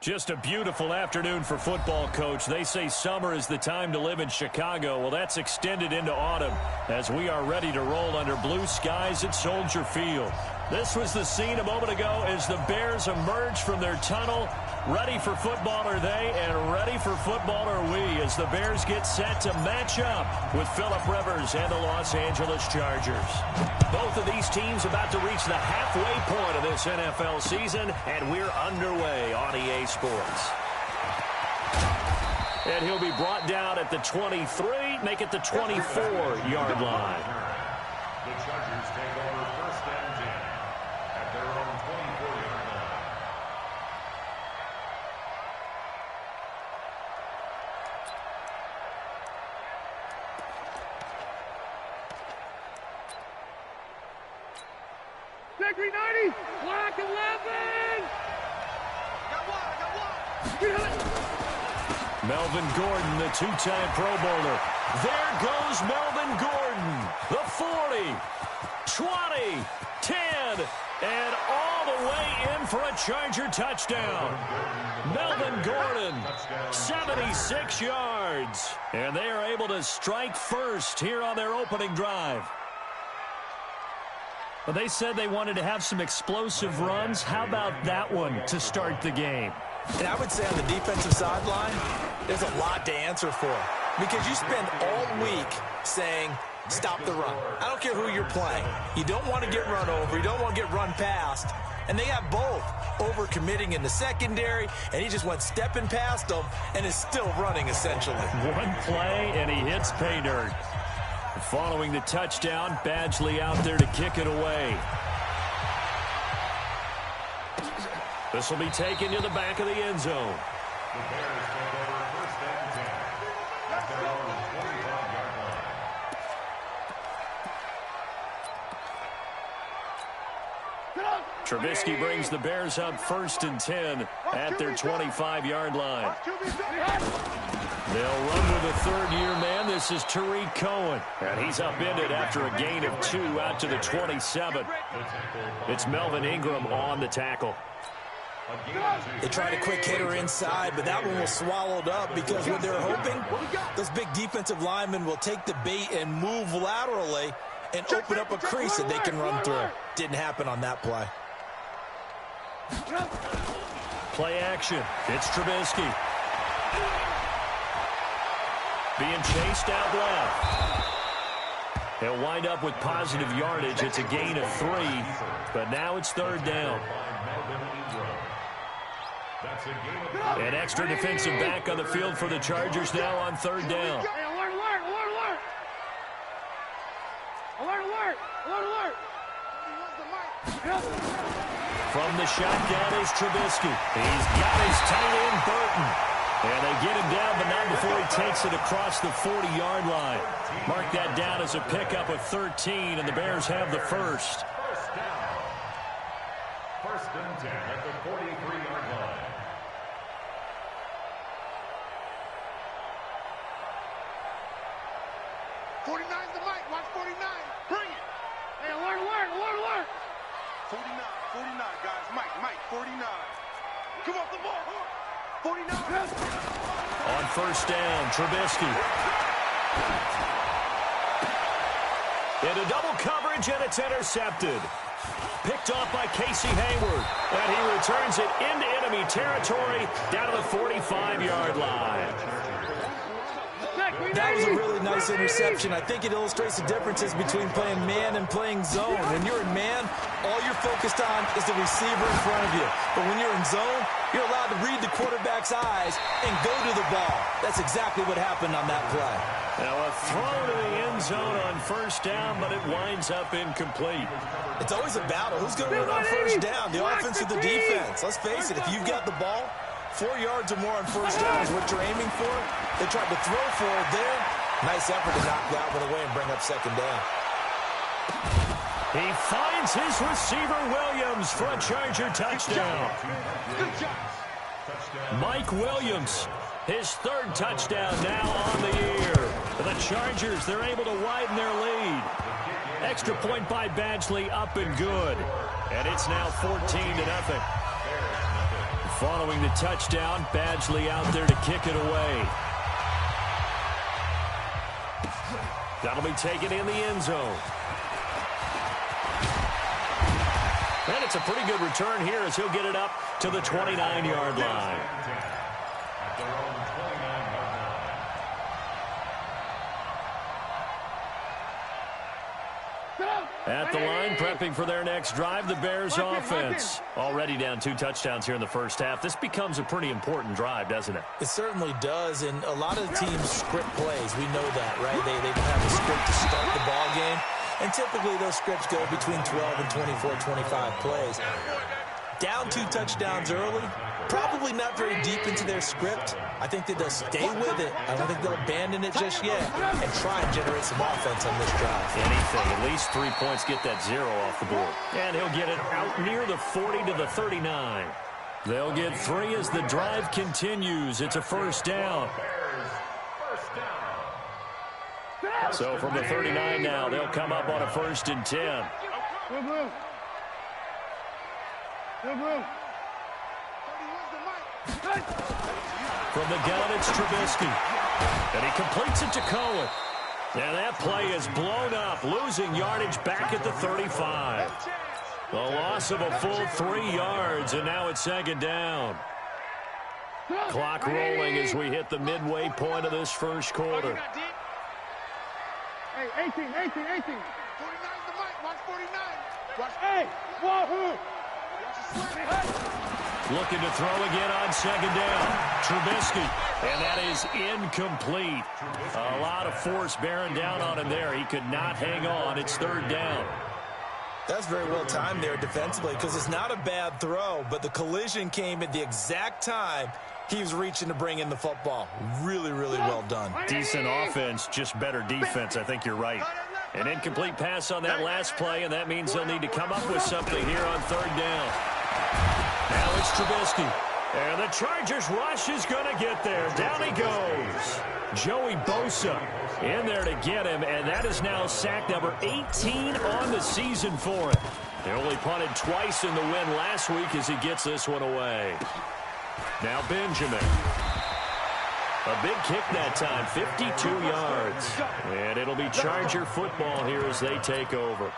Just a beautiful afternoon for football, Coach. They say summer is the time to live in Chicago. Well, that's extended into autumn as we are ready to roll under blue skies at Soldier Field. This was the scene a moment ago as the Bears emerged from their tunnel. Ready for football are they, and ready for football are we as the Bears get set to match up with Phillip Rivers and the Los Angeles Chargers. Both of these teams about to reach the halfway point of this NFL season, and we're underway on EA Sports. And he'll be brought down at the 23, make it the 24-yard line. The Chargers take over first and 10 at their own 24-yard line. Victory 90, block 11. Got one. Melvin Gordon, the two-time Pro Bowler. There goes Melvin Gordon. The 40, 20, 10, and all the way in for a Charger touchdown. Melvin Gordon, 76 yards. And they are able to strike first here on their opening drive. Well, they said they wanted to have some explosive runs. How about that one to start the game? And I would say on the defensive sideline, there's a lot to answer for. Because you spend all week saying, stop the run. I don't care who you're playing. You don't want to get run over. You don't want to get run past. And they have both. Over-committing in the secondary, and he just went stepping past them and is still running, essentially. One play, and he hits pay dirt. Following the touchdown, Badgley out there to kick it away. This will be taken to the back of the end zone. The Bears take over first and 10 at their own 25-yard line. Trubisky brings the Bears up first and 10 at their 25-yard line. They'll run with a third-year man. This is Tariq Cohen. And he's upended after a gain of 2 out to the 27. It's Melvin Ingram on the tackle. They tried a quick hitter inside, but that one was swallowed up because what they're hoping, those big defensive linemen will take the bait and move laterally and open up a crease that they can run through. Didn't happen on that play. Play action. It's Trubisky. Being chased out left. They'll wind up with positive yardage. It's a gain of 3, but now it's third down. An extra defensive back on the field for the Chargers now on third down. From the shotgun is Trubisky. He's got his tight end, Burton. And they get him down, but not before he takes it across the 40-yard line. Mark that down as a pickup of 13, and the Bears have the first. First and 10 at the 43-yard line. '49's the mic. Watch 49. Bring it. Hey, alert. 49, guys. Mike, 49. Come off the ball. 49. On first down, Trubisky. Into double coverage, and it's intercepted. Picked off by Casey Hayward. And he returns it into enemy territory down to the 45-yard line. That was a really nice interception. I think it illustrates the differences between playing man and playing zone. When you're in man, all you're focused on is the receiver in front of you. But when you're in zone, you're allowed to read the quarterback's eyes and go to the ball. That's exactly what happened on that play. Now a throw to the end zone on first down, but it winds up incomplete. It's always a battle. Who's going to win on first down? The offense or the defense? Let's face it, if you've got the ball, 4 yards or more on first down is what you're aiming for. They tried to throw for it there. Nice effort to knock that one away and bring up second down. He finds his receiver Williams for a Charger touchdown. Mike Williams, his third touchdown now on the year. For the Chargers, they're able to widen their lead. Extra point by Badgley, up and good. And it's now 14-0. Following the touchdown, Badgley out there to kick it away. That'll be taken in the end zone. And it's a pretty good return here as he'll get it up to the 29-yard line. At the line, prepping for their next drive, the Bears offense. Already down 2 touchdowns here in the first half. This becomes a pretty important drive, doesn't it? It certainly does, and a lot of the teams script plays. We know that, right? They have a script to start the ball game, and typically those scripts go between 12 and 24, 25 plays. Down 2 touchdowns early, probably not very deep into their script. I think that they'll stay with it. I don't think they'll abandon it just yet and try and generate some offense on this drive. Anything, at least 3 points, get that 0 off the board. And he'll get it out near the 40 to the 39. They'll get 3 as the drive continues. It's a first down. So from the 39 now, they'll come up on a 1st and 10. From the gun, it's Trubisky. And he completes it to Cohen. And that play is blown up, losing yardage back at the 35. The loss of a full 3 yards, and now it's 2nd down. Clock rolling as we hit the midway point of this first quarter. Hey, 18. 49's the mic. Watch 49. Watch. Hey, wahoo. Looking to throw again on 2nd down. Trubisky. And that is incomplete. A lot of force bearing down on him there. He could not hang on. It's 3rd down. That's very well timed there defensively because it's not a bad throw, but the collision came at the exact time he was reaching to bring in the football. Really, really well done. Decent offense, just better defense. I think you're right. An incomplete pass on that last play, and that means they'll need to come up with something here on 3rd down. Now it's Trubisky. And the Chargers rush is going to get there. Down he goes. Joey Bosa in there to get him, and that is now sack number 18 on the season for him. They only punted twice in the win last week as he gets this one away. Now Benjamin. A big kick that time, 52 yards. And it'll be Charger football here as they take over.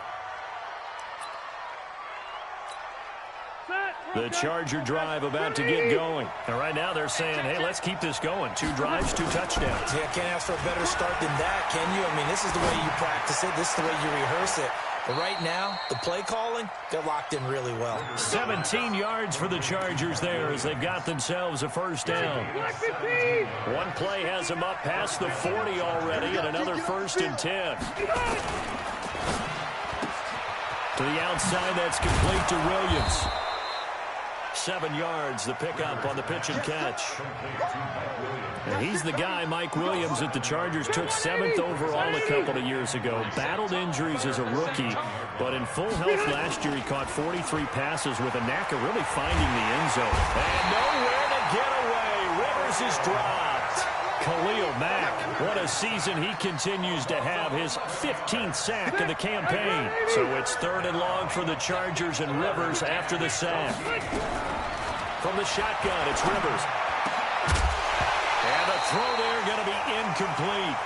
The Charger drive about to get going. And right now they're saying, hey, let's keep this going. 2 drives, 2 touchdowns. Yeah, can't ask for a better start than that, can you? I mean, this is the way you practice it. This is the way you rehearse it. But right now, the play calling, they're locked in really well. 17 yards for the Chargers there as they've got themselves a first down. One play has them up past the 40 already, and another 1st and 10. To the outside, that's complete to Williams. 7 yards, the pickup on the pitch and catch. And he's the guy, Mike Williams, that the Chargers took 7th overall a couple of years ago. Battled injuries as a rookie, but in full health last year, he caught 43 passes with a knack of really finding the end zone. And nowhere to get away. Rivers is dropped. Khalil Mack, what a season he continues to have, his 15th sack of the campaign. So it's 3rd and long for the Chargers, and Rivers after the sack. From the shotgun, it's Rivers. And the throw there going to be incomplete.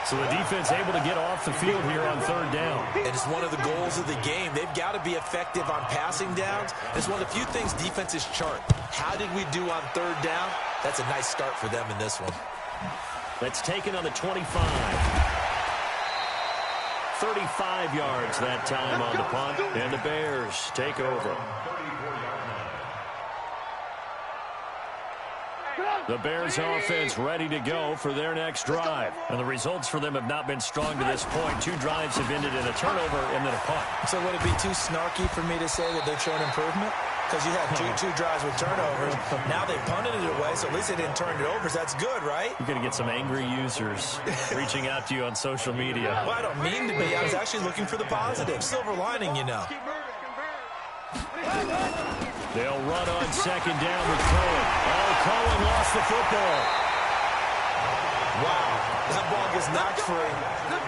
So the defense able to get off the field here on 3rd down. And it's one of the goals of the game. They've got to be effective on passing downs. It's one of the few things defenses chart. How did we do on 3rd down? That's a nice start for them in this one. That's taken on the 25. 35 yards that time on the punt. And the Bears take over. The Bears offense ready to go for their next drive. And the results for them have not been strong to this point. 2 drives have ended in a turnover and then a punt. So would it be too snarky for me to say that they're showing improvement? Because you had two drives with turnovers. Now they punted it away, so at least they didn't turn it over. So that's good, right? You're going to get some angry users reaching out to you on social media. Well, I don't mean to be. I was actually looking for the positive. Silver lining, you know. They'll run on 2nd down with Cohen. Oh, Cohen lost the football. Wow. That ball gets knocked free,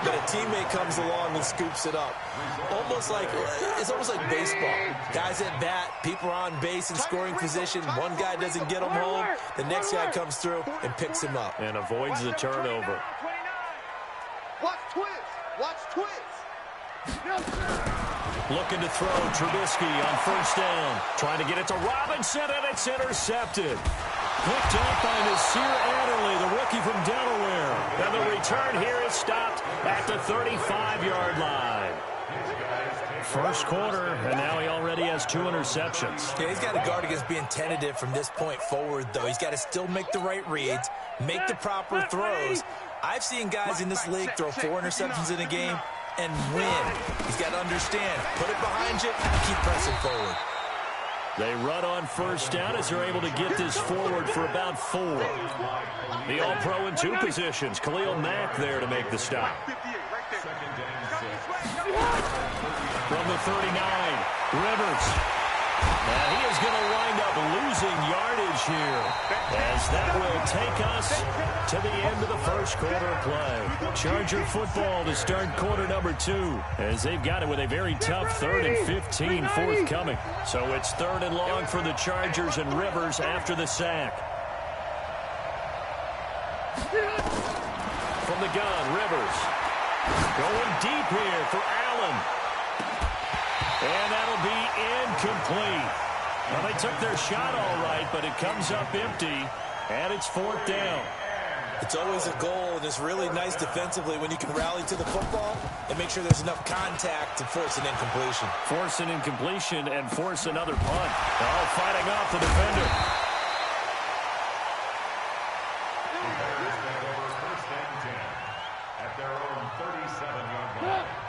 but a teammate comes along and scoops it up. It's almost like baseball. Guys at bat, people are on base in scoring position. One guy doesn't get him home. The next guy comes through and picks him up. And avoids the turnover. Watch twist. Watch twist. Looking to throw. Trubisky on first down. Trying to get it to Robinson, and it's intercepted. Picked up by Nasir Adderley, the rookie from Delaware. And the return here is stopped at the 35-yard line. First quarter, and now he already has 2 interceptions. Yeah, he's got to guard against being tentative from this point forward, though. He's got to still make the right reads, make the proper throws. I've seen guys in this league throw 4 interceptions in a game and win. He's got to understand, put it behind you, and keep pressing forward. They run on first down as they're able to get this forward for about 4. The All-Pro in 2 positions. Khalil Mack there to make the stop. From the 39, Rivers. And he is going to wind up losing yardage here, as that will take us to the end of the first quarter play. Charger football to start quarter number 2, as they've got it with a very tough 3rd and 15 forthcoming. So it's 3rd and long for the Chargers, and Rivers after the sack. From the gun, Rivers. Going deep here for Allen. And that'll be incomplete. Well, they took their shot all right, but it comes up empty, and it's 4th down. It's always a goal, and it's really nice defensively when you can rally to the football and make sure there's enough contact to force an incompletion. Force an incompletion and force another punt. They're all fighting off the defender.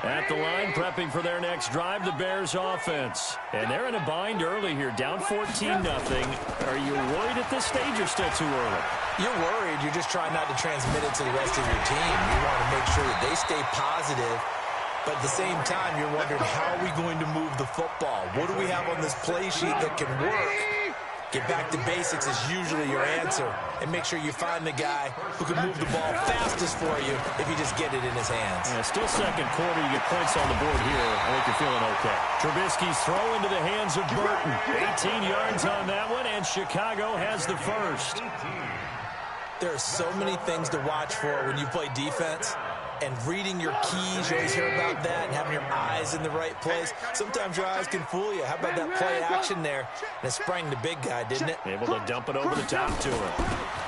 At the line, prepping for their next drive, the Bears offense. And they're in a bind early here, down 14-0. Are you worried at this stage or still too early? You're worried. You're just trying not to transmit it to the rest of your team. You want to make sure that they stay positive. But at the same time, you're wondering, how are we going to move the football? What do we have on this play sheet that can work? Get back to basics is usually your answer. And make sure you find the guy who can move the ball fastest for you if you just get it in his hands. Yeah, still second quarter. You get points on the board here. I think you're feeling okay. Trubisky's throw into the hands of Burton. 18 yards on that one, and Chicago has the first. There are so many things to watch for when you play defense. And reading your keys, you always hear about that, and having your eyes in the right place. Sometimes your eyes can fool you. How about that play action there? And it sprang the big guy, didn't it? Able to dump it over the top to him.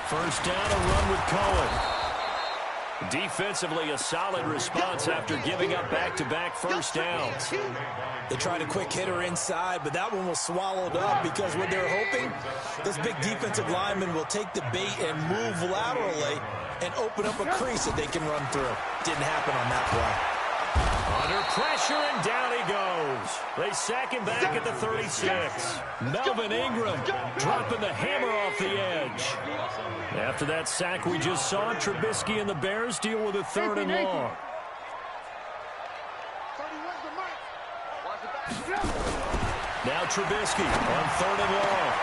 First down, a run with Cohen. Defensively, a solid response after giving up back-to-back first downs. They tried a quick hitter inside, but that one was swallowed up because what they're hoping, those big defensive linemen will take the bait and move laterally and open up a crease that they can run through. Didn't happen on that play. Under pressure, and down he goes. They sack him back at the 36. Melvin Ingram dropping the hammer off the edge. After that sack we just saw, Trubisky and the Bears deal with a 3rd and long. Now Trubisky on 3rd and long.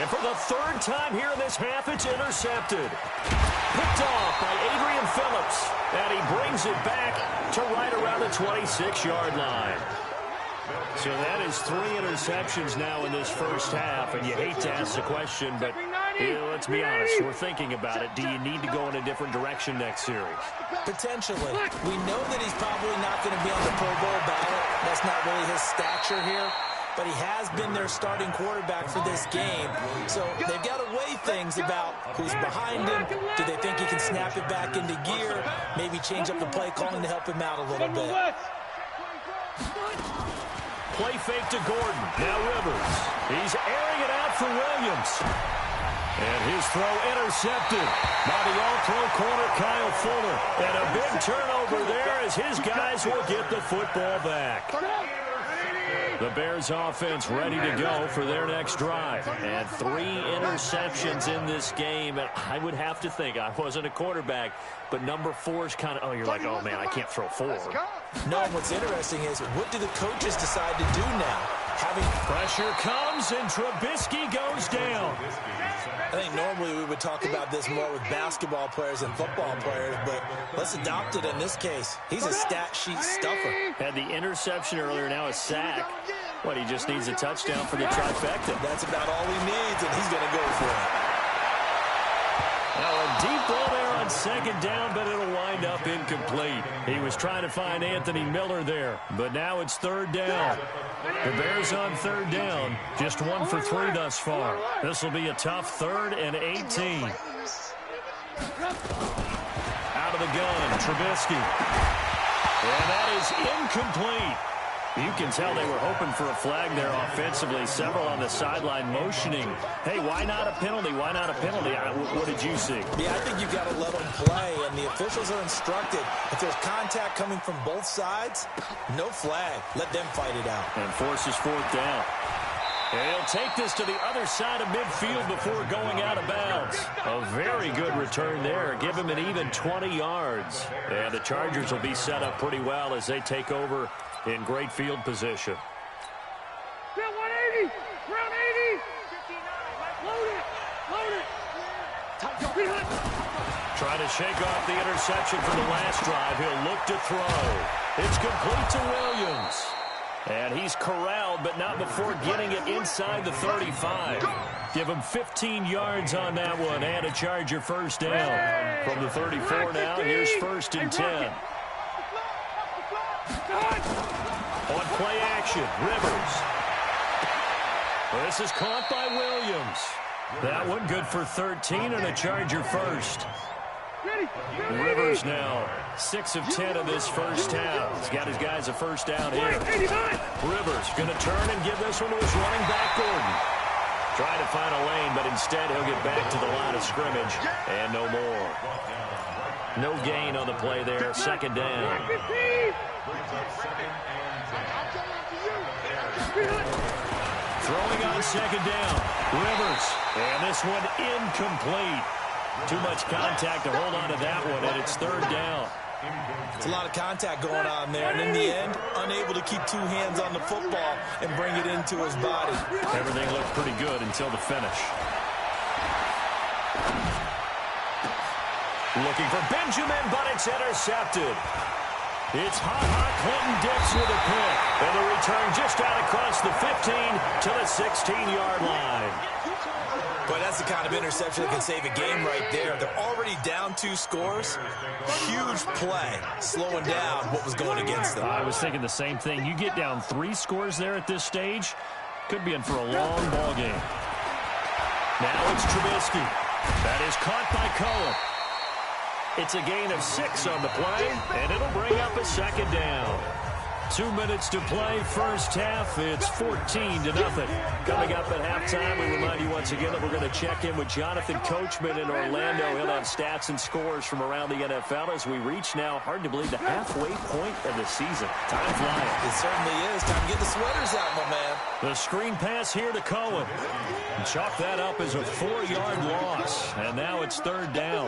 And for the 3rd time here in this half, it's intercepted. Picked off by Adrian Phillips. And he brings it back to right around the 26-yard line. So that is 3 interceptions now in this first half. And you hate to ask the question, but let's be honest. We're thinking about it. Do you need to go in a different direction next series? Potentially. We know that he's probably not going to be on the Pro Bowl ballot. That's not really his stature here. But he has been their starting quarterback for this game. So they've got to weigh things about who's behind him. Do they think he can snap it back into gear? Maybe change up the play calling to help him out a little bit. Play fake to Gordon. Now Rivers. He's airing it out for Williams. And his throw intercepted by the all-pro corner, Kyle Fuller. And a big turnover there as his guys will get the football back. The Bears offense ready to go for their next drive. And 3 interceptions in this game. And I would have to think, I wasn't a quarterback, but number 4 is kind of, you're like, oh, man, I can't throw 4. No, and what's interesting is, what do the coaches decide to do now? Pressure comes, and Trubisky goes down. I think normally we would talk about this more with basketball players and football players, but let's adopt it in this case. He's a stat sheet stuffer. Had the interception earlier, now a sack. What, he just needs a touchdown for the trifecta. That's about all he needs, and he's going to go for it. Now a deep ball there on second down, but it'll wind up incomplete. He was trying to find Anthony Miller there, but now it's third down. The Bears on third down, just 1 for 3 thus far. This will be a tough 3rd and 18. Out of the gun, Trubisky. And that is incomplete. You can tell they were hoping for a flag there offensively. Several on the sideline motioning. Hey, why not a penalty? Why not a penalty? What did you see? Yeah, I think you've got to let them play, and the officials are instructed. If there's contact coming from both sides, no flag. Let them fight it out. And forces 4th down. And he'll take this to the other side of midfield before going out of bounds. A very good return there. Give him an even 20 yards. And the Chargers will be set up pretty well as they take over in great field position. 180, round 80, 59, load it. Trying to shake off the interception from the last drive. He'll look to throw. It's complete to Williams. And he's corralled, but not before getting it inside the 35. Give him 15 yards on that one, and a Charger first down. From the 34 now, here's 1st and 10. On play action, Rivers. This is caught by Williams. That one good for 13 and a Charger first. Rivers now 6 of 10 of this first half. He's got his guys a first down here. Rivers going to turn and give this one to his running back, Gordon. Trying to find a lane, but instead he'll get back to the line of scrimmage. And no more. No gain on the play there. Second down. Throwing on second down. Rivers. And this one incomplete. Too much contact to hold on to that one, and it's third down. It's a lot of contact going on there, and in the end, unable to keep 2 hands on the football and bring it into his body. Everything looked pretty good until the finish. Looking for Benjamin, but it's intercepted. It's Ha-Ha Clinton-Dix with a pick. And the return just out across the 15 to the 16-yard line. But that's the kind of interception that can save a game right there. They're already down 2 scores. Huge play, slowing down what was going against them. I was thinking the same thing. You get down 3 scores there at this stage, could be in for a long ball game. Now it's Trubisky. That is caught by Cohen. It's a gain of 6 on the play, and it'll bring up a second down. 2 minutes to play, first half. It's 14-0. Coming up at halftime, we remind you once again that we're going to check in with Jonathan Coachman in Orlando. He'll have stats and scores from around the NFL as we reach now, hard to believe, the halfway point of the season. Time flying. It certainly is. Time to get the sweaters out, my man. The screen pass here to Cohen. Chalk that up as a 4-yard loss, and now it's third down.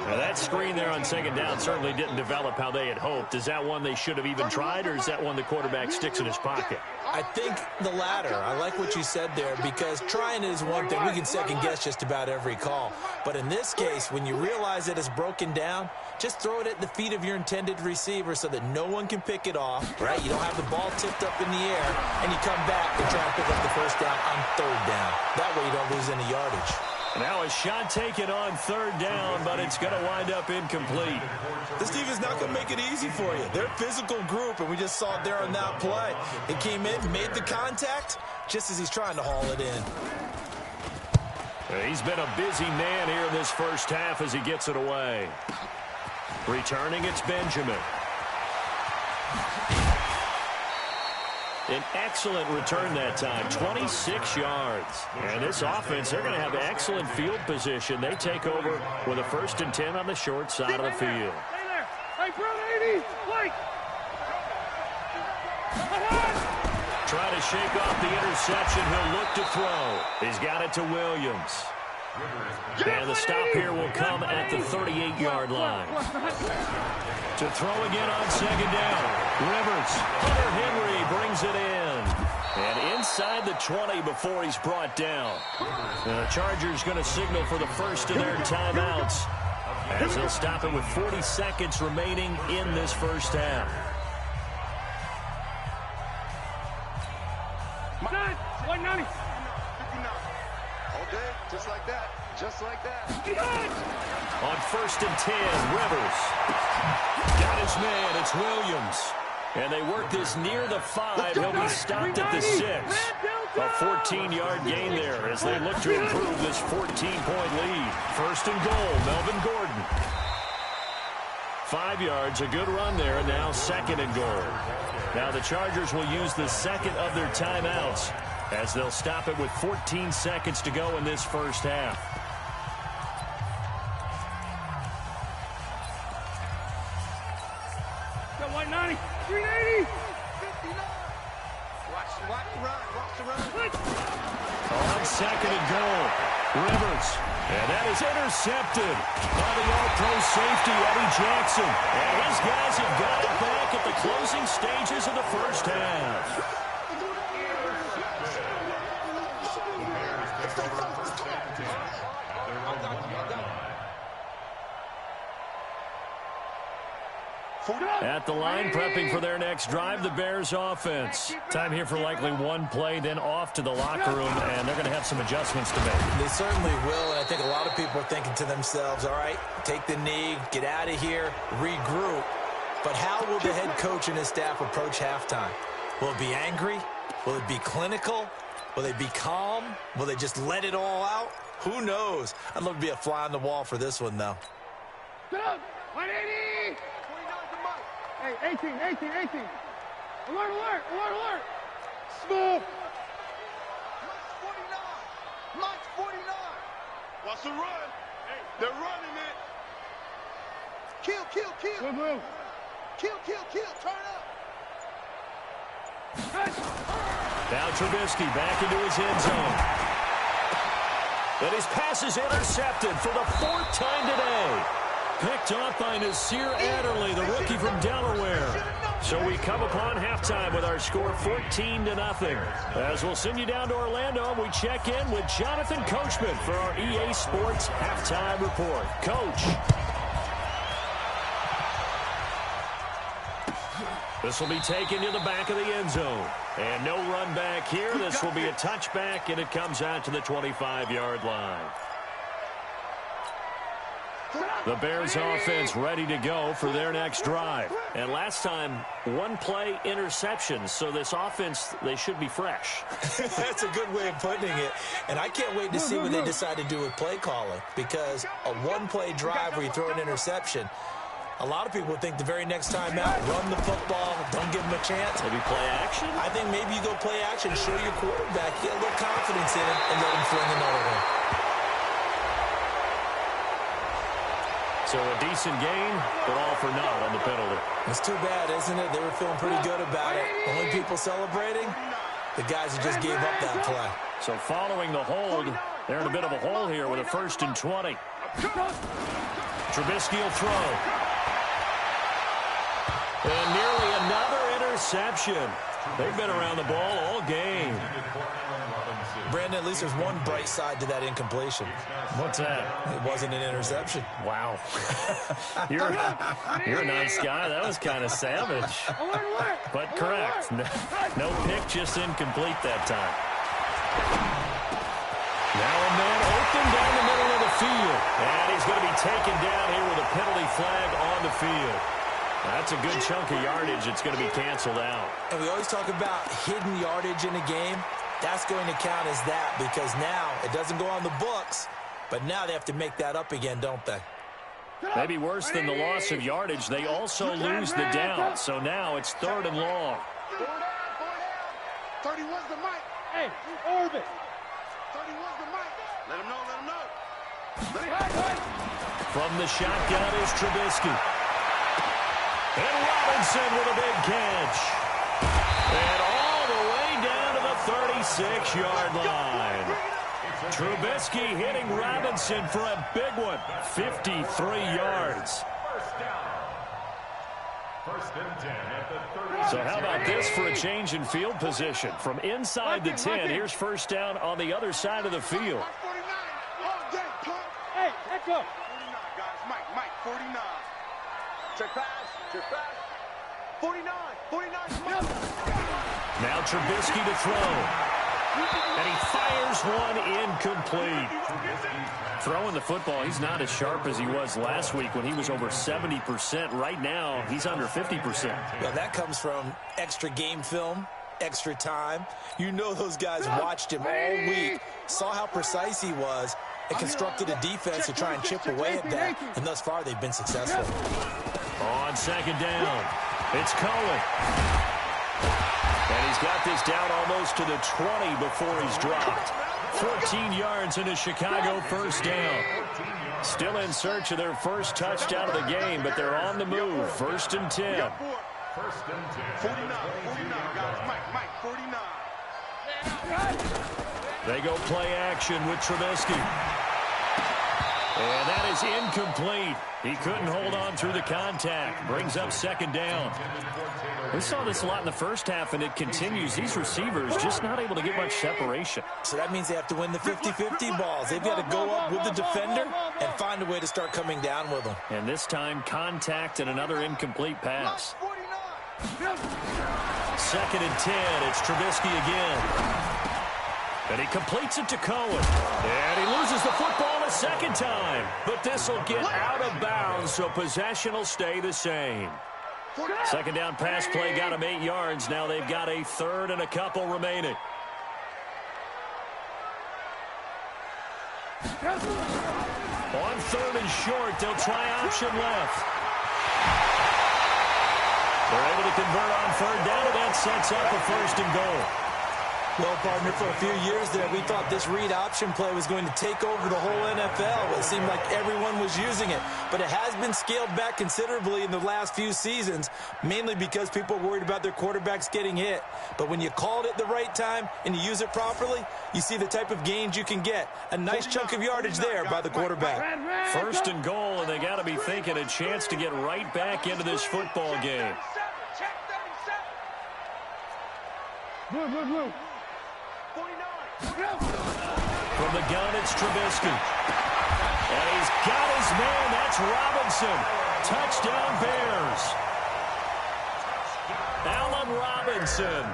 Now that screen there on second down certainly didn't develop how they had hoped. Is that one they should have even tried, or is that one the quarterback sticks in his pocket? I think the latter. I like what you said there, because trying it is one thing. We can second guess just about every call. But in this case, when you realize that it's broken down, just throw it at the feet of your intended receiver so that no one can pick it off, right? You don't have the ball tipped up in the air, and you come back and try to pick up the first down on third down. That way you don't lose any yardage. Now a shot taken on third down, but it's going to wind up incomplete. This team is not going to make it easy for you. They're a physical group, and we just saw it there on that play. He came in, made the contact, just as he's trying to haul it in. He's been a busy man here in this first half as he gets it away. Returning, it's Benjamin. An excellent return that time, 26 yards. And this offense, they're going to have excellent field position. They take over with a 1st and 10 on the short side of the field. Stay there. Hey, Brown 80, Blake. Trying to shake off the interception. He'll look to throw. He's got it to Williams. And the stop here will come at the 38-yard line. To throw again on second down. Rivers, Hunter Henry brings it in. And inside the 20 before he's brought down. The Chargers going to signal for the first of their timeouts, as they'll stop it with 40 seconds remaining in this first half. $190. 59. All day, just like that. Just like that. On 1st and 10, Rivers. Got his man. It's Williams. And they work this near the 5. He'll be stopped at the 6. A 14-yard gain there as they look to improve this 14-point lead. 1st and goal, Melvin Gordon. 5 yards, a good run there, and now 2nd and goal. Now the Chargers will use the second of their timeouts as they'll stop it with 14 seconds to go in this first half. Got 190. 380. 59. Watch the run. On 2nd and goal, Rivers. And that is intercepted by the all-pro safety, Eddie Jackson. And his guys have got it back at the closing stages of the first half. At the line, prepping for their next drive, the Bears offense. Time here for likely one play, then off to the locker room, and they're going to have some adjustments to make. They certainly will, and I think a lot of people are thinking to themselves, all right, take the knee, get out of here, regroup. But how will the head coach and his staff approach halftime? Will it be angry? Will it be clinical? Will they be calm? Will they just let it all out? Who knows? I'd love to be a fly on the wall for this one, though. 180. Hey, 18. Alert. Smooth. Mike's 49. Watch the run. Hey, they're running it. Kill. Move. Kill. Turn up. Now Trubisky back into his end zone. And his pass is intercepted for the 4th time today. Picked off by Nasir Adderley, the rookie from Delaware. So we come upon halftime with our score 14-0. As we'll send you down to Orlando, we check in with Jonathan Coachman for our EA Sports Halftime Report. Coach. This will be taken to the back of the end zone. And no run back here. This will be a touchback, and it comes out to the 25-yard line. The Bears offense ready to go for their next drive. And last time, one play interception. So this offense, they should be fresh. That's a good way of putting it. And I can't wait to see what they decide to do with play calling. Because a one-play drive where you throw an interception, a lot of people think the very next time out, run the football, don't give them a chance. Maybe play action? I think maybe you go play action, show your quarterback, get a little confidence in him, and let him fling another one. So a decent gain, but all for naught on the penalty. It's too bad, isn't it? They were feeling pretty good about it. Only people celebrating, the guys who just gave up that play. So following the hold, they're in a bit of a hole here with a 1st and 20. Trubisky will throw. And nearly another interception. They've been around the ball all game. Brandon, at least there's one bright side to that incompletion. What's that? It wasn't an interception. Wow. You're a nice guy. That was kind of savage. But correct. No pick, just incomplete that time. Now a man open down the middle of the field. And he's going to be taken down here with a penalty flag on the field. That's a good chunk of yardage. It's going to be canceled out. And we always talk about hidden yardage in a game. That's going to count as that because now it doesn't go on the books, but now they have to make that up again, don't they? Maybe worse than the loss of yardage, they also lose the down. So now it's 3rd and long. 31's the mic. Hey, orbit. 31's the mic. Let him know. From the shotgun is Trubisky. And Robinson with a big catch. And all the way down to the 36-yard line. Trubisky hitting Robinson for a big one. 53 yards. First and 10 at the 30. So how about this for a change in field position? From inside the 10, here's first down on the other side of the field. Hey, let's go. 49, guys. Mike, 49. Check pass. 49. Now Trubisky to throw. And he fires one incomplete. Throwing the football, he's not as sharp as he was last week when he was over 70%. Right now, he's under 50%. Well, that comes from extra game film, extra time. You know those guys watched him all week, saw how precise he was, and constructed a defense to try and chip away at that. And thus far, they've been successful. On second down, it's Cohen. And he's got this down almost to the 20 before he's dropped. 14 yards in a Chicago first down. Still in search of their first touchdown of the game, but they're on the move. First and 10. First and 10. 49, guys. Mike, 49. They go play action with Trubisky. And that is incomplete. He couldn't hold on through the contact. Brings up second down. We saw this a lot in the first half, and it continues. These receivers just not able to get much separation. So that means they have to win the 50-50 balls. They've got to go up with the defender and find a way to start coming down with them. And this time, contact and another incomplete pass. Second and 10. It's Trubisky again. And he completes it to Cohen. And he loses the football a second time. But this will get out of bounds, so possession will stay the same. Second down pass play got him 8 yards. Now they've got a third and a couple remaining. On third and short, they'll try option left. They're able to convert on third down, and that sets up a first and goal. Well, partner, for a few years there, we thought this read option play was going to take over the whole NFL. It seemed like everyone was using it. But it has been scaled back considerably in the last few seasons, mainly because people are worried about their quarterbacks getting hit. But when you call it at the right time and you use it properly, you see the type of gains you can get. A nice chunk of yardage there by the quarterback. First and goal, and they got to be thinking a chance to get right back into this football game. From the gun, it's Trubisky. And he's got his man. That's Robinson. Touchdown, Bears. Allen Robinson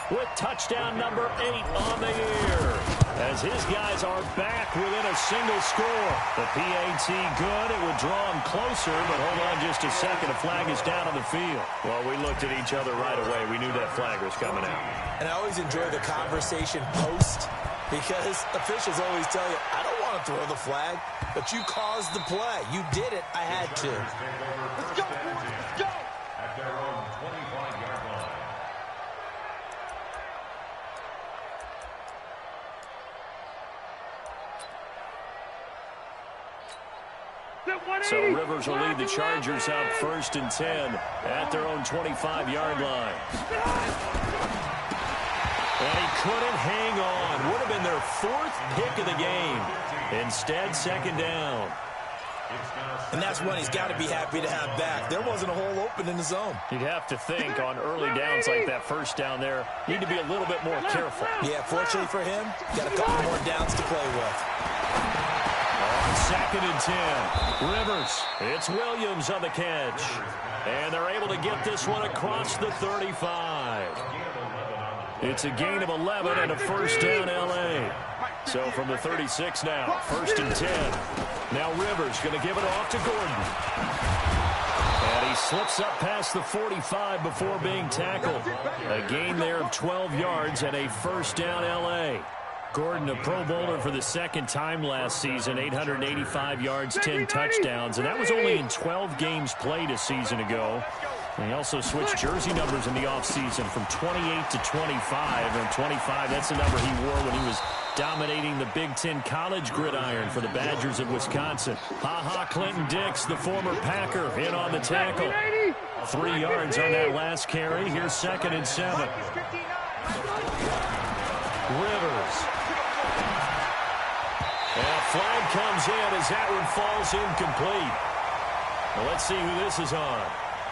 with touchdown number 8 on the year. As his guys are back within a single score. The PAT good. It would draw him closer, but hold on just a second. A flag is down on the field. Well, we looked at each other right away. We knew that flag was coming out. And I always enjoy the conversation post, because officials always tell you, I don't want to throw the flag, but you caused the play. You did it. I had to. Let's go, boys. Let's go. At their own 25-yard line. So Rivers will lead the Chargers out first and 10 at their own 25-yard line. And he couldn't hang on. Would have been their 4th pick of the game. Instead, second down. And that's one he's got to be happy to have back. There wasn't a hole open in the zone. You'd have to think on early downs like that first down there, need to be a little bit more careful. Yeah, fortunately for him, got a couple more downs to play with. On second and 10, Rivers. It's Williams on the catch. And they're able to get this one across the 35. It's a gain of 11 and a first down, L.A. So from the 36 now, first and 10. Now Rivers going to give it off to Gordon. And he slips up past the 45 before being tackled. A gain there of 12 yards and a first down, L.A. Gordon, a Pro Bowler for the second time last season, 885 yards, 10 touchdowns, and that was only in 12 games played a season ago. And he also switched jersey numbers in the offseason from 28 to 25, and 25, that's the number he wore when he was dominating the Big Ten college gridiron for the Badgers of Wisconsin. Clinton Dix, the former Packer, in on the tackle. 3 yards on that last carry. Here's second and 7. Rivers. And a flag comes in as that one falls incomplete. Well, let's see who this is on.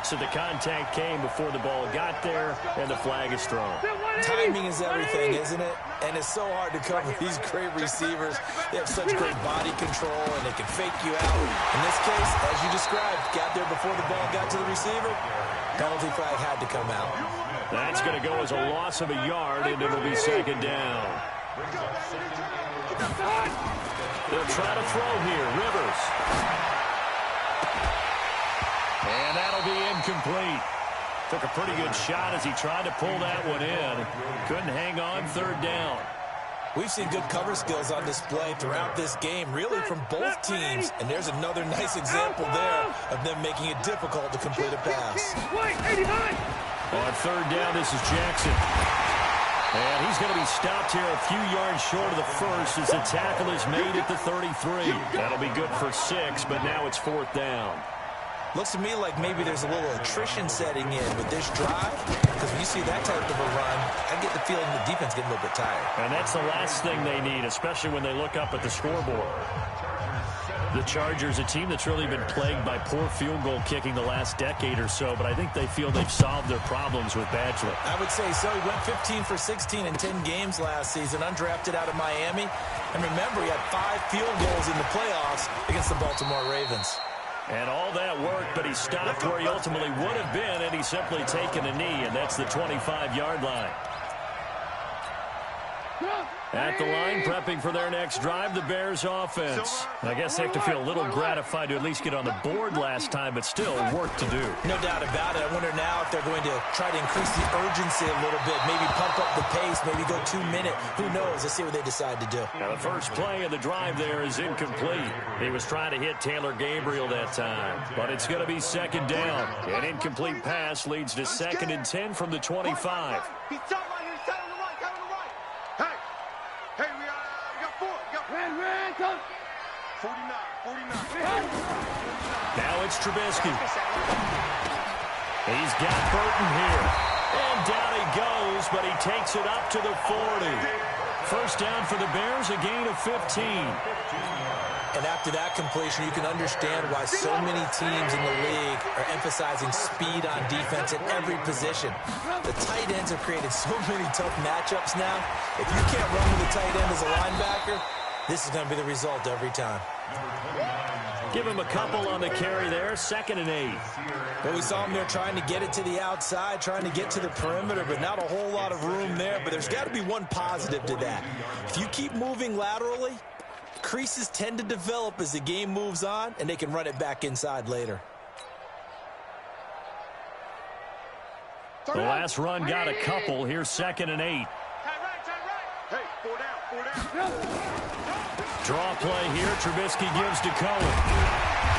So the contact came before the ball got there, and the flag is thrown. Timing is everything, isn't it? And it's so hard to cover these great receivers. They have such great body control, and they can fake you out. In this case, as you described, got there before the ball got to the receiver. Penalty flag had to come out. That's going to go as a loss of a yard, and it'll be second down. They'll try to throw here. Rivers. And that'll be incomplete. Took a pretty good shot as he tried to pull that one in. Couldn't hang on third down. We've seen good cover skills on display throughout this game, really from both teams. And there's another nice example there of them making it difficult to complete a pass. On third down, this is Jackson. And he's going to be stopped here a few yards short of the first as the tackle is made at the 33. That'll be good for 6, but now it's fourth down. Looks to me like maybe there's a little attrition setting in with this drive, because when you see that type of a run, I get the feeling the defense getting a little bit tired. And that's the last thing they need, especially when they look up at the scoreboard. The Chargers, a team that's really been plagued by poor field goal kicking the last decade or so, but I think they feel they've solved their problems with Badgley. I would say so. He went 15 for 16 in 10 games last season, undrafted out of Miami. And remember, he had 5 field goals in the playoffs against the Baltimore Ravens. And all that worked, but he stopped where he ultimately would have been, and he's simply taken a knee, and that's the 25-yard line. At the line, prepping for their next drive, the Bears offense. I guess they have to feel a little gratified to at least get on the board last time, but still work to do. No doubt about it. I wonder now if they're going to try to increase the urgency a little bit, maybe pump up the pace, maybe go 2-minute. Who knows? Let's see what they decide to do. Now, the first play of the drive there is incomplete. He was trying to hit Taylor Gabriel that time, but it's going to be second down. An incomplete pass leads to 2nd and 10 from the 25. Now it's Trubisky. He's got Burton here. And down he goes, but he takes it up to the 40. First down for the Bears, a gain of 15. And after that completion, you can understand why so many teams in the league are emphasizing speed on defense at every position. The tight ends have created so many tough matchups now. If you can't run with a tight end as a linebacker, this is going to be the result every time. Give him a couple on the carry there, 2nd and 8. Well, we saw him there trying to get it to the outside, trying to get to the perimeter, but not a whole lot of room there. But there's got to be one positive to that. If you keep moving laterally, creases tend to develop as the game moves on, and they can run it back inside later. The last run got a couple. Here's 2nd and 8. Hey, 4 down. Draw play here. Trubisky gives to Cohen.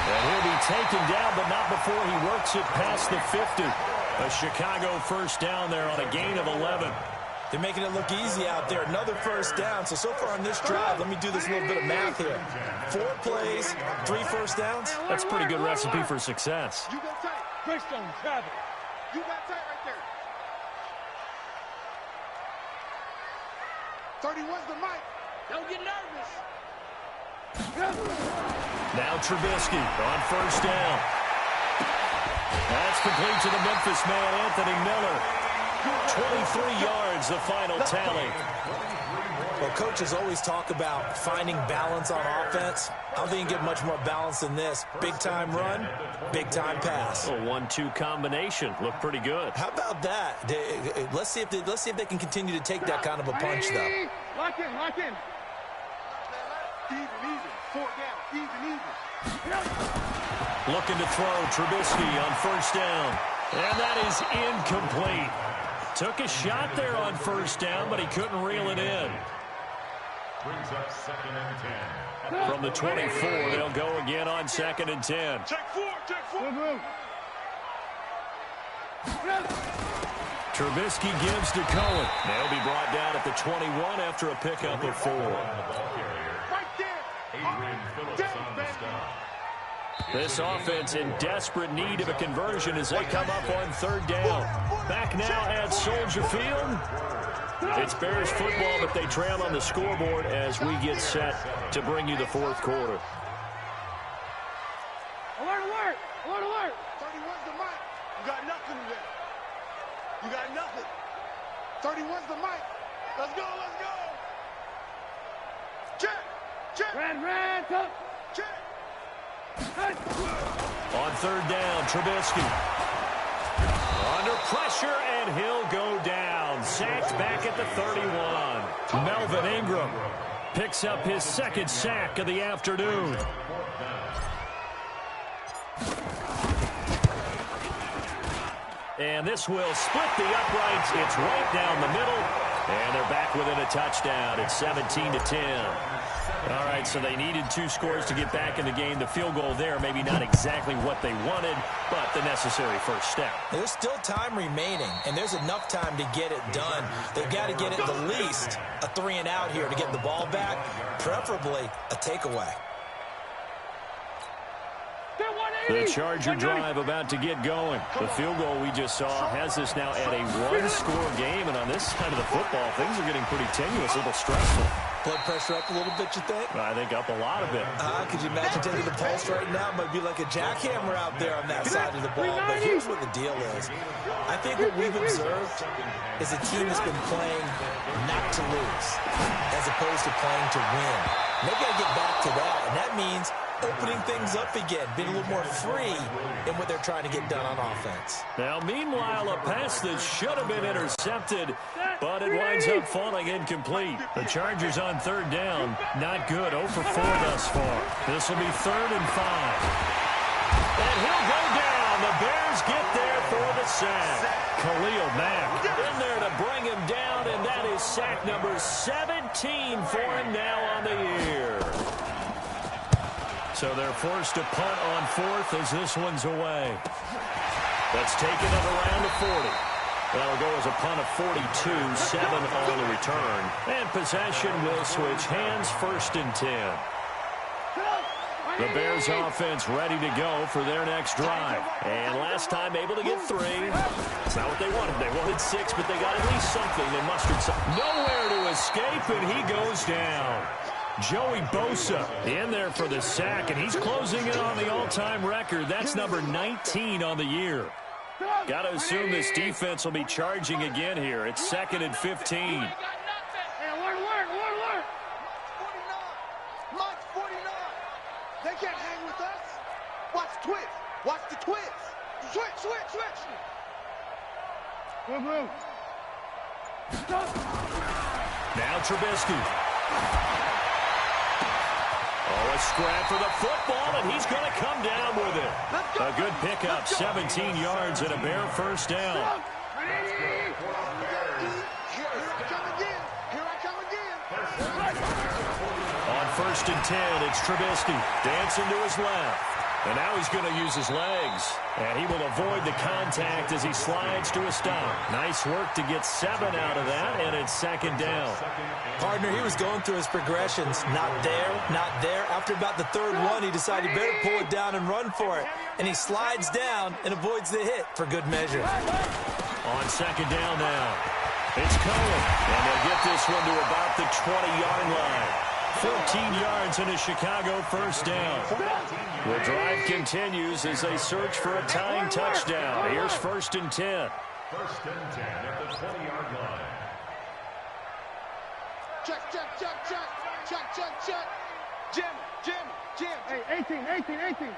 And he'll be taken down, but not before he works it past the 50. A Chicago first down there on a gain of 11. They're making it look easy out there. Another first down. So far on this drive, let me do this little bit of math here. 4 plays, 3 first downs. That's a pretty good recipe for success. You got tight. Greystone, grab it. You got tight right there. 31's the mic. Don't get nervous. Now Trubisky on first down. That's complete to the Memphis man, Anthony Miller. 23 yards, the final tally. Well, coaches always talk about finding balance on offense. I don't think you can get much more balance than this. Big-time run, big-time pass. A 1-2 combination. Looked pretty good. How about that? Let's see if they can continue to take that kind of a punch, though. Lock in. Even. 4 down. Even. Looking to throw. Trubisky on first down. And that is incomplete. Took a shot there on first down, but he couldn't reel it in. Brings up 2nd and 10. From the 24, they'll go again on 2nd and 10. Check 4. Trubisky gives to Cohen. They'll be brought down at the 21 after a pickup of 4. Right there. Adrian Phillips on the stop. This offense in desperate need of a conversion as they come up on third down. Back now at Soldier Field. It's Bears football, but they trail on the scoreboard as we get set to bring you the fourth quarter. Alert. 31's the mic. You got nothing. 31's the mic. Let's go, let's go. Check, check. Red, up. Check. On third down, Trubisky. Under pressure, and he'll go down. Sacked back at the 31. Melvin Ingram picks up his second sack of the afternoon. And this will split the uprights. It's right down the middle. And they're back within a touchdown. It's 17-10. All right, so they needed 2 scores to get back in the game. The field goal there, maybe not exactly what they wanted, but the necessary first step. There's still time remaining, and there's enough time to get it done. They've got to get it the least a 3-and-out here to get the ball back, preferably a takeaway. The Charger drive about to get going. The field goal we just saw has us now at a 1-score game, and on this side of the football, things are getting pretty tenuous, a little stressful. Blood pressure up a little bit, you think? I think up a lot of it. Could you imagine taking the pulse right now? It might be like a jackhammer out there on that side of the ball. But here's what the deal is. I think what we've observed is a team that's been playing not to lose as opposed to playing to win. And they've got to get back to that, and that means opening things up again, being a little more free in what they're trying to get done on offense. Now, meanwhile, a pass that should have been intercepted, but it winds up falling incomplete. The Chargers on third down, not good, 0 for 4 thus far. This will be 3rd and 5. And he'll go down. The Bears get there for the sack. Khalil Mack in there to bring him down, and that is sack number 17 for him now on the year. So they're forced to punt on 4th as this one's away. That's taken it around the 40. That'll go as a punt of 42, 7 on the return. And possession will switch hands, 1st and 10. The Bears offense ready to go for their next drive. And last time able to get 3. It's not what they wanted. They wanted 6, but they got at least something. They mustered something. Nowhere to escape, and he goes down. Joey Bosa in there for the sack, and he's closing in on the all-time record. That's number 19 on the year. Got to assume this defense will be charging again here. It's 2nd and 15. Hey, alert. Mike 49. They can't hang with us. Watch the twist. Watch the twist. Switch. Move. Now Trubisky. Oh, a scrap for the football, and he's going to come down with it. A good pickup, 17 yards and a Bear first down. Here I come again. On 1st and 10, it's Trubisky dancing to his left. And now he's going to use his legs. And he will avoid the contact as he slides to a stop. Nice work to get 7 out of that, and it's 2nd down. Partner, he was going through his progressions. Not there. After about the 3rd one, he decided he better pull it down and run for it. And he slides down and avoids the hit for good measure. On 2nd down now, it's Cohen. And they'll get this one to about the 20-yard line. 14 yards and a Chicago first down. The drive continues as they search for a tying touchdown. Here's 1st and 10. 1st and 10 at the 20-yard line. Check. Jim. Hey, 18.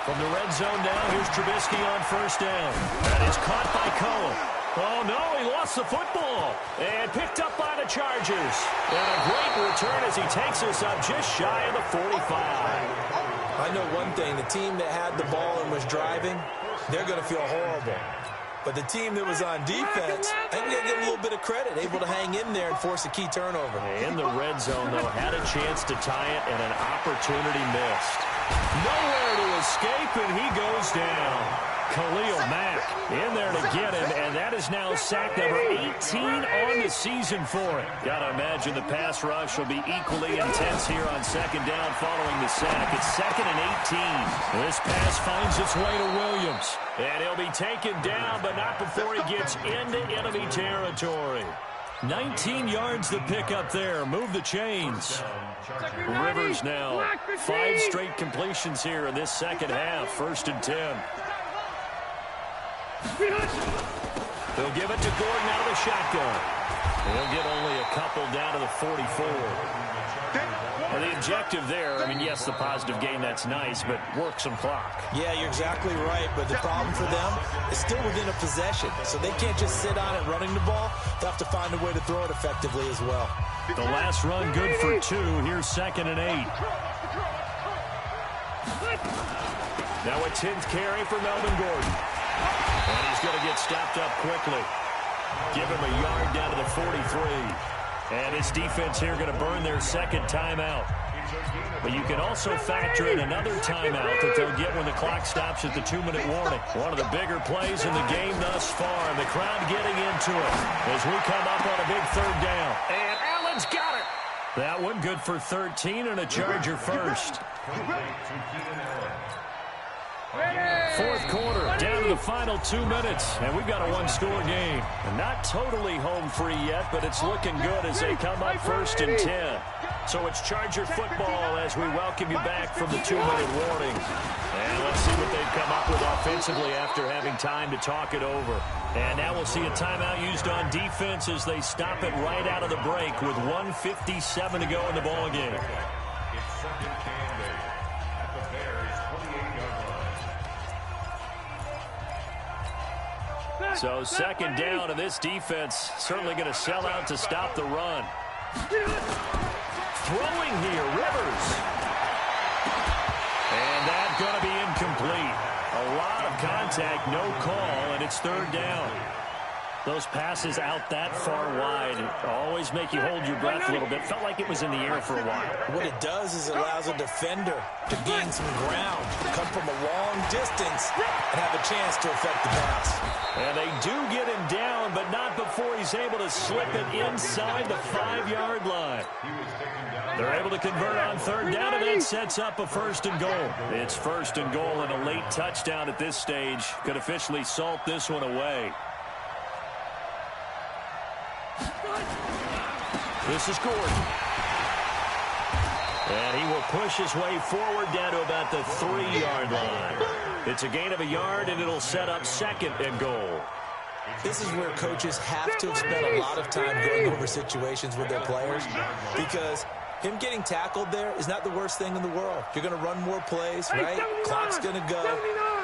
From the red zone now, here's Trubisky on 1st down. That is caught by Cohen. Oh, no, he lost the football. And picked up by the Chargers. And a great return as he takes us up just shy of the 45. I know one thing. The team that had the ball and was driving, they're going to feel horrible. But the team that was on defense, I think they get a little bit of credit, able to hang in there and force a key turnover. In the red zone, though, had a chance to tie it, and an opportunity missed. Nowhere to escape, and he goes down. Khalil Mack in there to get him, and that is now sack number 18 on the season for him. Got to imagine the pass rush will be equally intense here on 2nd down following the sack. It's 2nd and 18. This pass finds its way to Williams, and he'll be taken down, but not before he gets into enemy territory. 19 yards the pick up there. Move the chains. Rivers now 5 straight completions here in this second half. 1st and 10. They'll give it to Gordon out of the shotgun. He'll get only a couple down to the 44. Well, the objective there, I mean, yes, the positive gain, that's nice, but work some clock. Yeah, you're exactly right, but the problem for them is still within a possession, so they can't just sit on it running the ball. They'll have to find a way to throw it effectively as well. The last run good for 2. Here's 2nd and 8. Now a 10th carry for Melvin Gordon. And he's going to get stopped up quickly. Give him a yard down to the 43. And his defense here going to burn their second timeout. But you can also factor in another timeout that they'll get when the clock stops at the 2-minute warning. One of the bigger plays in the game thus far. And the crowd getting into it as we come up on a big 3rd down. And Allen's got it. That one good for 13 and a Charger first. 4th quarter, down to the final 2 minutes, and we've got a 1-score game. And not totally home free yet, but it's looking good as they come up 1st and 10. So it's Charger football as we welcome you back from the 2-minute warning. And let's see what they've come up with offensively after having time to talk it over. And now we'll see a timeout used on defense as they stop it right out of the break with 1:57 to go in the ballgame. It's 2nd Canday at the Bears' 28-yard line. So 2nd down, and this defense certainly going to sell out to stop the run. Throwing here, Rivers. And that's going to be incomplete. A lot of contact, no call, and it's 3rd down. Those passes out that far wide always make you hold your breath a little bit. Felt like it was in the air for a while. What it does is it allows a defender to gain some ground, come from a long distance, and have a chance to affect the pass. And they do get him down, but not before he's able to slip it inside the 5-yard line. They're able to convert on 3rd down, and that sets up a 1st and goal. It's 1st and goal, and a late touchdown at this stage could officially salt this one away. This is Gordon. And he will push his way forward down to about the 3-yard line. It's a gain of a yard, and it'll set up 2nd and goal. This is where coaches have to have spent a lot of time going over situations with their players, because him getting tackled there is not the worst thing in the world. You're going to run more plays, right? Clock's going to go.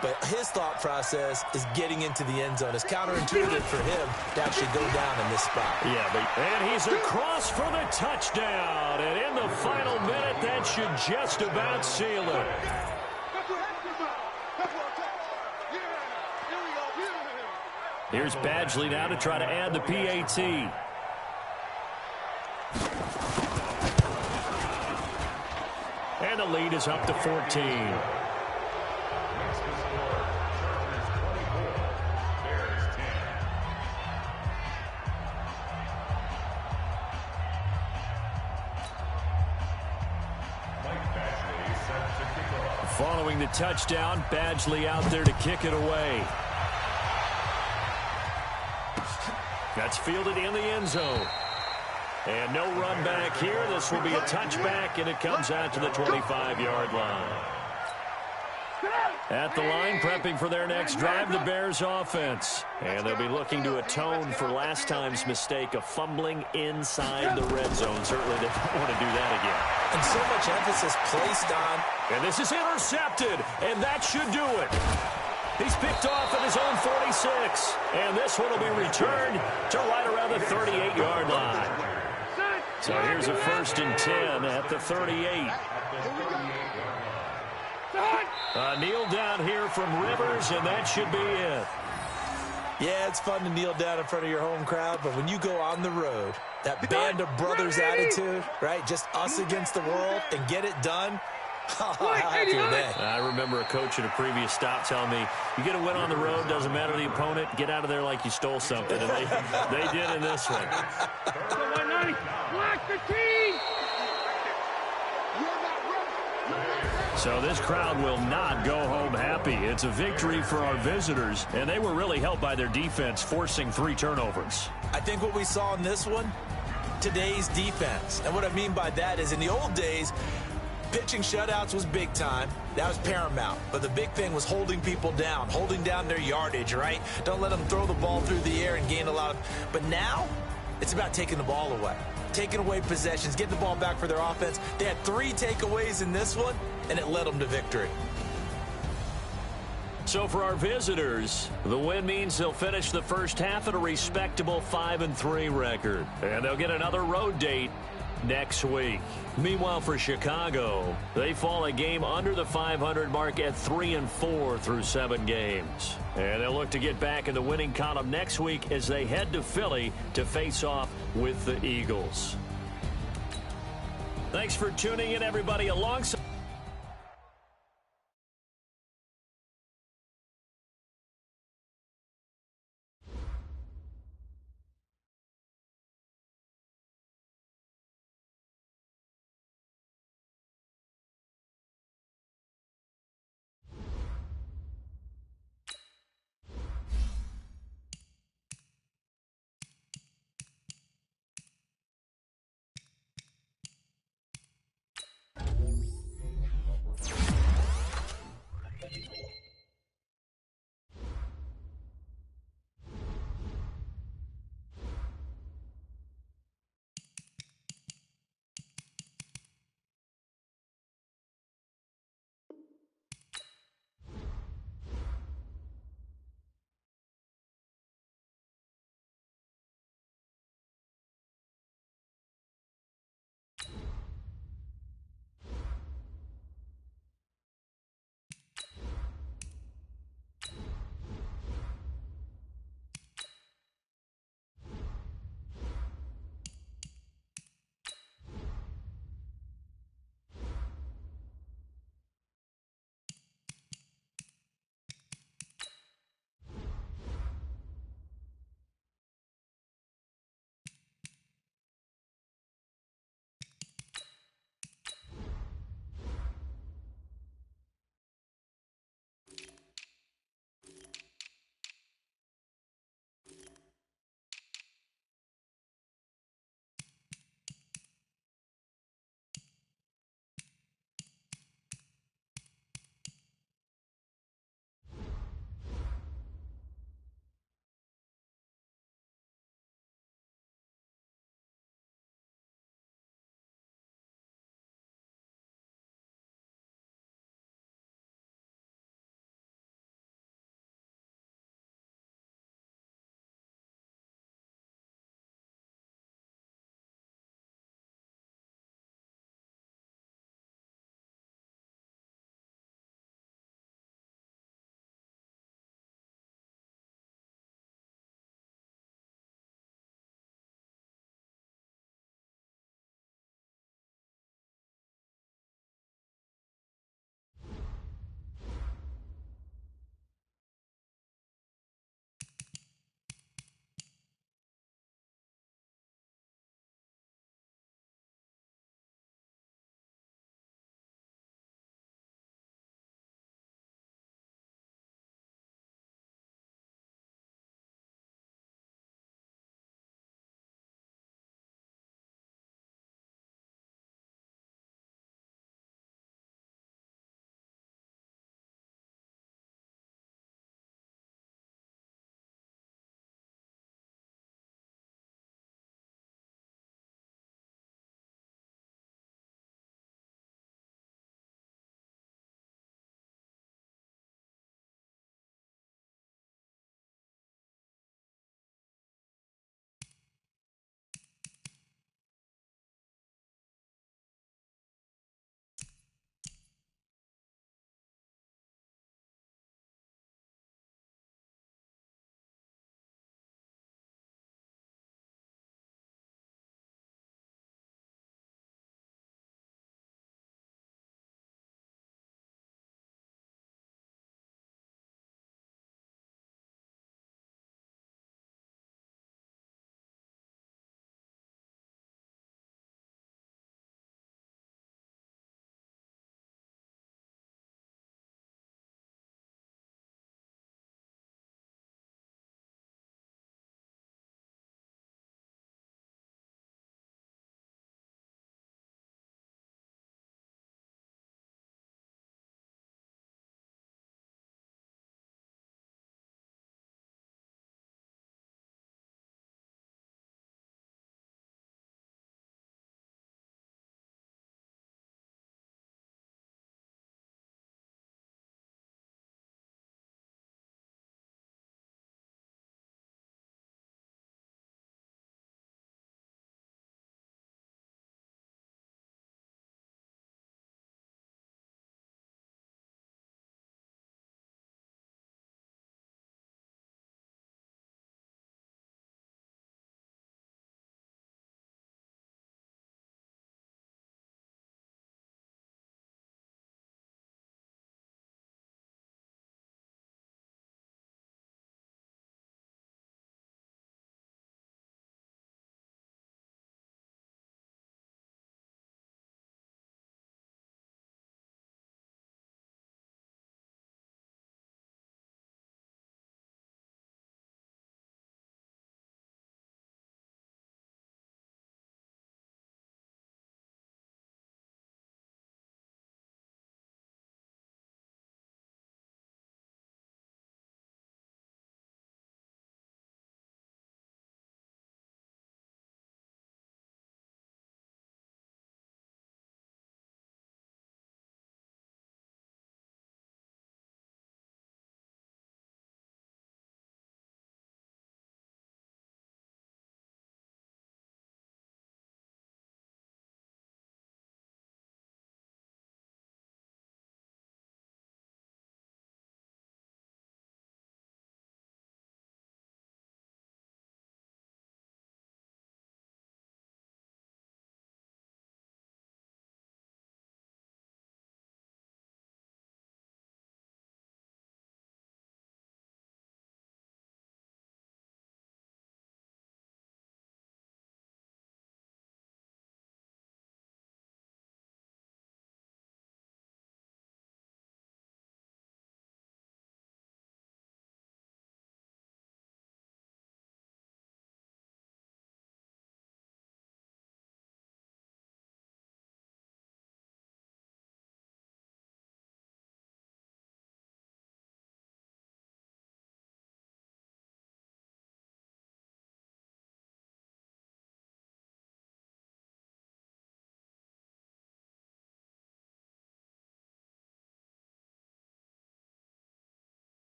But his thought process is getting into the end zone. It's counterintuitive for him to actually go down in this spot. Yeah, and he's across for the touchdown. And in the final minute, that should just about seal it. Here's Badgley now to try to add the PAT. And the lead is up to 14. Following the touchdown, Badgley out there to kick it away. That's fielded in the end zone. And no run back here. This will be a touchback, and it comes out to the 25-yard line. At the line, prepping for their next drive, the Bears offense. And they'll be looking to atone for last time's mistake of fumbling inside the red zone. Certainly they don't want to do that again. And so much emphasis placed on. And this is intercepted, and that should do it. He's picked off at his own 46. And this one will be returned to right around the 38-yard line. So here's a 1st and 10 at the 38. Kneel down here from Rivers, and that should be it. Yeah, it's fun to kneel down in front of your home crowd, but when you go on the road, that band of brothers attitude, right, just us against the world, and get it done, how happy are they? I remember a coach at a previous stop telling me, you get a win on the road, doesn't matter the opponent, get out of there like you stole something. And they did in this one. Block the team! So this crowd will not go home happy. It's a victory for our visitors, and they were really helped by their defense, forcing 3 turnovers. I think what we saw in this one, today's defense. And what I mean by that is in the old days, pitching shutouts was big time. That was paramount. But the big thing was holding people down, holding down their yardage, right? Don't let them throw the ball through the air and gain a lot of... But now, it's about taking the ball away. Taking away possessions, getting the ball back for their offense. They had 3 takeaways in this one, and it led them to victory. So for our visitors, the win means they'll finish the first half at a respectable 5-3 record. And they'll get another road date next week. Meanwhile, for Chicago, they fall a game under the 500 mark at 3-4 through 7 games. And they'll look to get back in the winning column next week as they head to Philly to face off with the Eagles. Thanks for tuning in, everybody. Alongside